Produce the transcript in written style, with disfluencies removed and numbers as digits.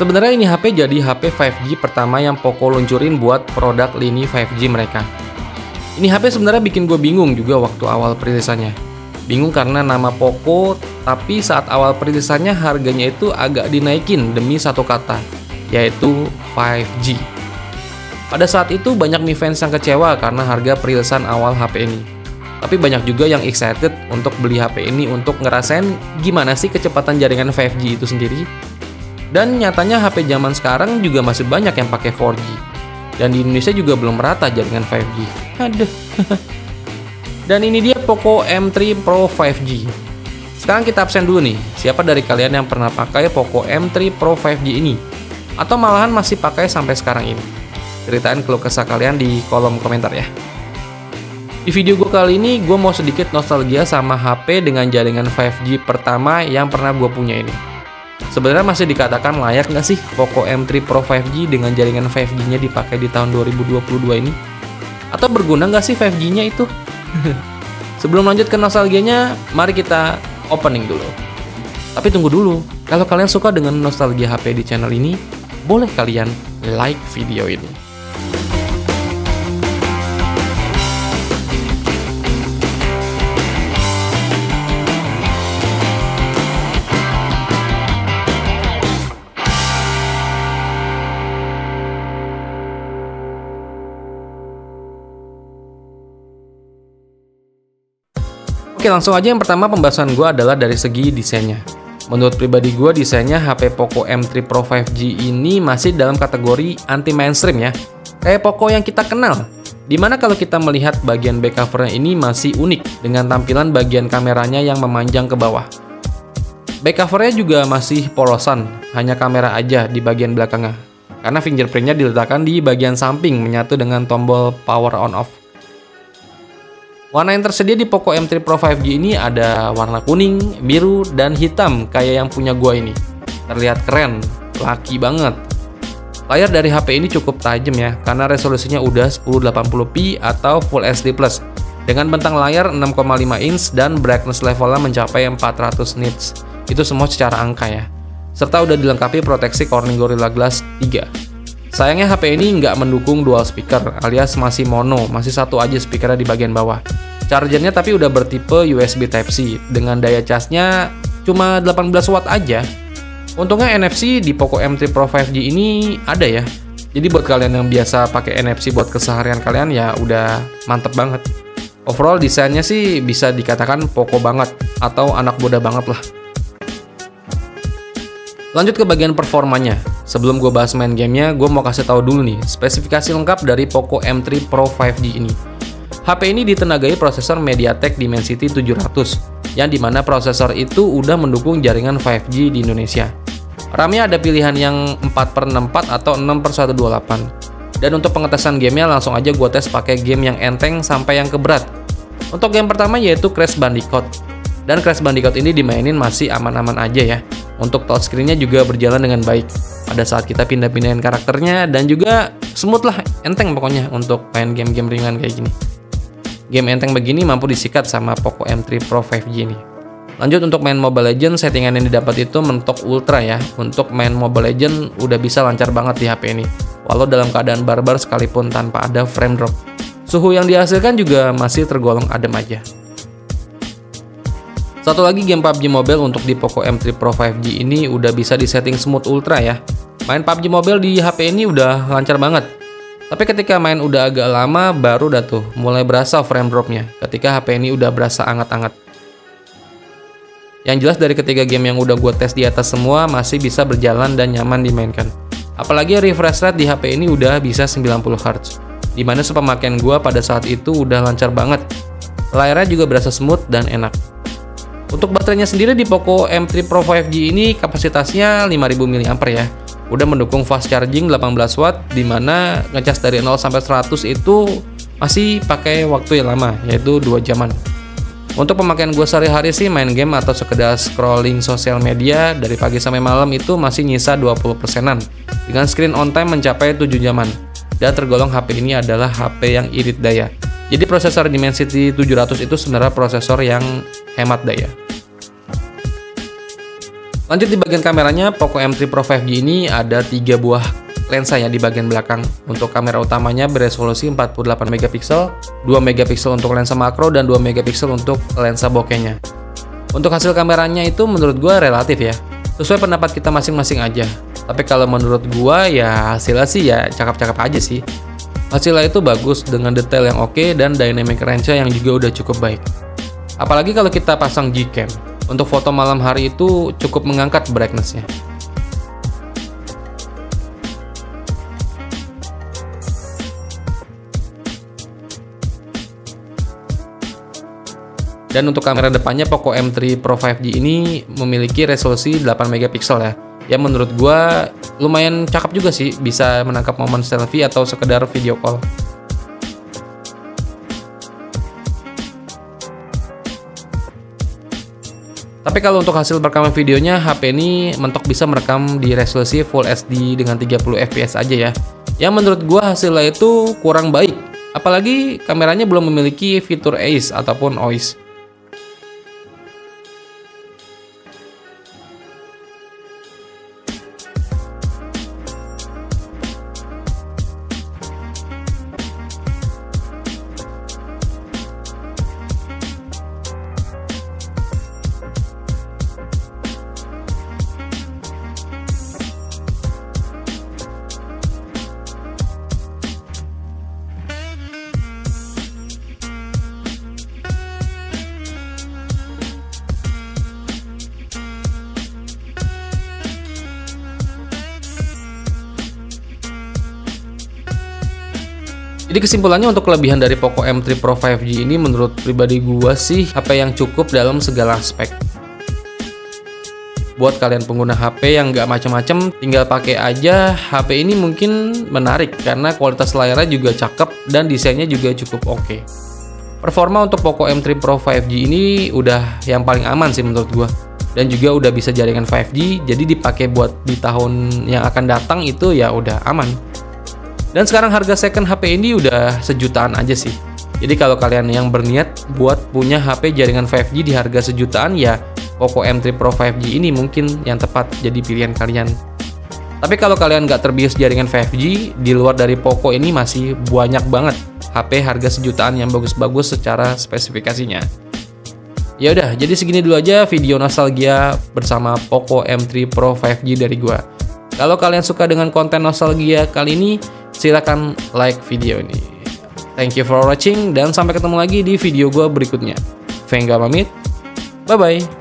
Sebenarnya ini HP jadi HP 5G pertama yang Poco luncurin buat produk lini 5G mereka. Ini HP sebenarnya bikin gue bingung juga waktu awal perilisannya. Bingung karena nama Poco, tapi saat awal perilisannya harganya itu agak dinaikin demi satu kata, yaitu 5G. Pada saat itu banyak nih fans yang kecewa karena harga perilisan awal HP ini. Tapi banyak juga yang excited untuk beli HP ini untuk ngerasain gimana sih kecepatan jaringan 5G itu sendiri. Dan nyatanya HP zaman sekarang juga masih banyak yang pakai 4G. Dan di Indonesia juga belum merata jaringan 5G. Aduh. Dan ini dia Poco M3 Pro 5G. Sekarang kita absen dulu nih. Siapa dari kalian yang pernah pakai Poco M3 Pro 5G ini? Atau malahan masih pakai sampai sekarang ini? Ceritain keluh kesah kalian di kolom komentar ya. Di video gue kali ini, gue mau sedikit nostalgia sama HP dengan jaringan 5G pertama yang pernah gue punya ini. Sebenarnya masih dikatakan layak nggak sih Poco M3 Pro 5G dengan jaringan 5G-nya dipakai di tahun 2022 ini? Atau berguna nggak sih 5G-nya itu? Sebelum lanjut ke nostalgianya, mari kita opening dulu. Tapi tunggu dulu, kalau kalian suka dengan nostalgia HP di channel ini, boleh kalian like video ini. Oke, langsung aja yang pertama pembahasan gue adalah dari segi desainnya. Menurut pribadi gue, desainnya HP Poco M3 Pro 5G ini masih dalam kategori anti-mainstream ya. Kayak Poco yang kita kenal. Dimana kalau kita melihat bagian back covernya ini masih unik dengan tampilan bagian kameranya yang memanjang ke bawah. Back covernya juga masih polosan, hanya kamera aja di bagian belakangnya. Karena fingerprintnya diletakkan di bagian samping menyatu dengan tombol power on off. Warna yang tersedia di Poco M3 Pro 5G ini ada warna kuning, biru, dan hitam kayak yang punya gua ini. Terlihat keren, laki banget. Layar dari HP ini cukup tajam ya, karena resolusinya udah 1080p atau Full HD+, dengan bentang layar 6,5 inch dan brightness levelnya mencapai 400 nits. Itu semua secara angka ya. Serta udah dilengkapi proteksi Corning Gorilla Glass 3. Sayangnya HP ini nggak mendukung dual speaker, alias masih mono, masih satu aja speakernya di bagian bawah. Chargernya tapi udah bertipe USB Type-C, dengan daya casnya cuma 18 watt aja. Untungnya NFC di Poco M3 Pro 5G ini ada ya. Jadi buat kalian yang biasa pakai NFC buat keseharian kalian ya udah mantep banget. Overall desainnya sih bisa dikatakan Poco banget, atau anak muda banget lah. Lanjut ke bagian performanya. Sebelum gue bahas main gamenya, gue mau kasih tahu dulu nih spesifikasi lengkap dari Poco M3 Pro 5G ini. HP ini ditenagai prosesor MediaTek Dimensity 700, yang dimana prosesor itu udah mendukung jaringan 5G di Indonesia. RAM-nya ada pilihan yang 4/64 atau 6/128. Dan untuk pengetesan gamenya langsung aja gue tes pakai game yang enteng sampai yang keberat. Untuk game pertama yaitu Crash Bandicoot. Dan Crash Bandicoot ini dimainin masih aman-aman aja ya. Untuk touchscreen-nya juga berjalan dengan baik pada saat kita pindah-pindahin karakternya, dan juga smooth lah, enteng pokoknya untuk main game-game ringan kayak gini. Game enteng begini mampu disikat sama Poco M3 Pro 5G ini. Lanjut untuk main Mobile Legends, settingan yang didapat itu mentok ultra ya. Untuk main Mobile Legends udah bisa lancar banget di HP ini, walau dalam keadaan barbar sekalipun tanpa ada frame drop. Suhu yang dihasilkan juga masih tergolong adem aja. Satu lagi, game PUBG Mobile untuk di Poco M3 Pro 5G ini udah bisa disetting smooth ultra ya. Main PUBG Mobile di HP ini udah lancar banget. Tapi ketika main udah agak lama, baru dah tuh mulai berasa frame dropnya ketika HP ini udah berasa anget-anget. Yang jelas dari ketiga game yang udah gue tes di atas semua masih bisa berjalan dan nyaman dimainkan. Apalagi refresh rate di HP ini udah bisa 90 Hz. Dimana sepemakaian gue pada saat itu udah lancar banget. Layarnya juga berasa smooth dan enak. Untuk baterainya sendiri di Poco M3 Pro 5G ini kapasitasnya 5000 mAh ya. Udah mendukung fast charging 18 watt, dimana ngecas dari 0 sampai 100 itu masih pakai waktu yang lama, yaitu 2 jaman. Untuk pemakaian gue sehari-hari sih main game atau sekedar scrolling sosial media dari pagi sampai malam itu masih nyisa 20%-an, dengan screen on time mencapai 7 jaman. Dan tergolong HP ini adalah HP yang irit daya. Jadi prosesor Dimensity 700 itu sebenarnya prosesor yang hemat daya. Lanjut di bagian kameranya, Poco M3 Pro 5G ini ada 3 buah lensa ya di bagian belakang. Untuk kamera utamanya beresolusi 48 megapiksel, 2 megapiksel untuk lensa makro dan 2 megapiksel untuk lensa bokehnya. Untuk hasil kameranya itu menurut gua relatif ya, sesuai pendapat kita masing-masing aja. Tapi kalau menurut gua ya hasilnya sih ya cakep-cakep aja sih. Hasilnya itu bagus dengan detail yang oke dan dynamic range yang juga udah cukup baik. Apalagi kalau kita pasang Gcam. Untuk foto malam hari itu cukup mengangkat brightness-nya. Dan untuk kamera depannya Poco M3 Pro 5G ini memiliki resolusi 8 megapiksel ya. Ya menurut gua lumayan cakep juga sih, bisa menangkap momen selfie atau sekedar video call. Tapi kalau untuk hasil perekaman videonya, HP ini mentok bisa merekam di resolusi Full HD dengan 30 fps aja ya. Yang menurut gua hasilnya itu kurang baik. Apalagi kameranya belum memiliki fitur ACE ataupun OIS. Jadi kesimpulannya untuk kelebihan dari Poco M3 Pro 5G ini menurut pribadi gua sih HP yang cukup dalam segala aspek. Buat kalian pengguna HP yang nggak macam-macam, tinggal pakai aja, HP ini mungkin menarik karena kualitas layarnya juga cakep dan desainnya juga cukup oke. Performa untuk Poco M3 Pro 5G ini udah yang paling aman sih menurut gua. Dan juga udah bisa jaringan 5G, jadi dipakai buat di tahun yang akan datang itu ya udah aman. Dan sekarang harga second HP ini udah sejutaan aja sih. Jadi kalau kalian yang berniat buat punya HP jaringan 5G di harga sejutaan ya Poco M3 Pro 5G ini mungkin yang tepat jadi pilihan kalian. Tapi kalau kalian nggak terbiasa jaringan 5G, di luar dari Poco ini masih banyak banget HP harga sejutaan yang bagus-bagus secara spesifikasinya. Ya udah, jadi segini dulu aja video nostalgia bersama Poco M3 Pro 5G dari gua. Kalau kalian suka dengan konten nostalgia kali ini, silakan like video ini. Thank you for watching dan sampai ketemu lagi di video gua berikutnya. Vengga pamit. Bye bye.